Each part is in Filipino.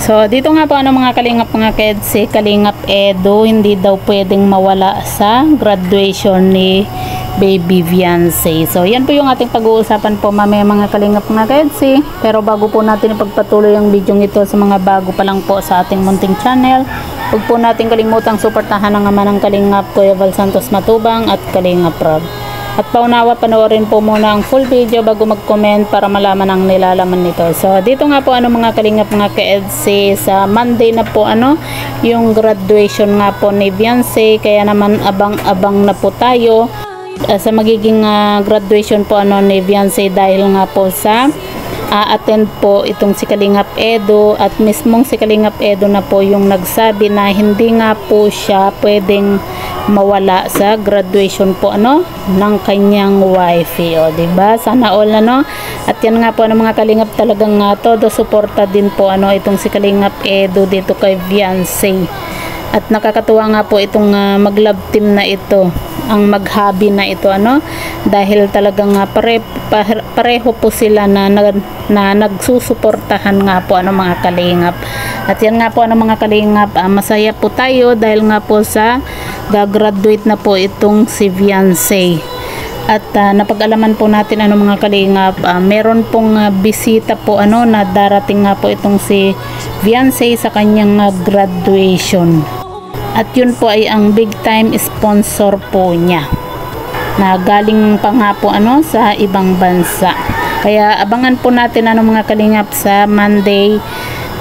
So, dito nga po mga kalingap mga kids, si Kalingap Edo hindi daw pwedeng mawala sa graduation ni Baby Viancy. So, yan po yung ating pag-uusapan po mamaya mga kalingap mga kids. Pero bago po natin ipagpatuloy ang video ito sa mga bago pa lang po sa ating munting channel, huwag po natin kalimutang suportahan ang ama ng Kalingap, Kuya Val Santos Matubang at Kalingap Rob. At paunawa, panoorin po muna ang full video bago mag-comment para malaman ang nilalaman nito. So, dito nga po mga kalingap mga ka-EDC, sa Monday na po yung graduation nga po ni Viancy. Kaya naman abang-abang na po tayo sa magiging graduation po ni Viancy, dahil nga po sa attend po itong si Kalingap Edo, at mismong si Kalingap Edo na po yung nagsabi na hindi nga po siya pwedeng mawala sa graduation po ng kanyang wifey. O diba? Sana all At yan nga po mga kalingap, talagang todo suporta din po itong si Kalingap Edo dito kay Viancy. At nakakatuwa nga po itong mag-love team na ito, ang maghabi na ito dahil talagang pareho po sila na nagsusuportahan nga po mga kalingap. At yan nga po mga kalingap, masaya po tayo dahil nga po sa gagraduate na po itong si Viancy. At napag-alaman po natin mga kalingap, meron pong bisita po na darating nga po itong si Viancy sa kanyang graduation. At yun po ay ang big time sponsor po niya, na galing pa nga po sa ibang bansa. Kaya abangan po natin mga kalingap sa Monday,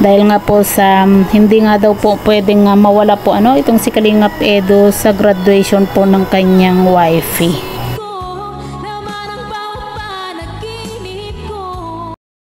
dahil nga po sa hindi nga daw po pwedeng mawala po itong si Kalingap Edo sa graduation po ng kanyang wifey.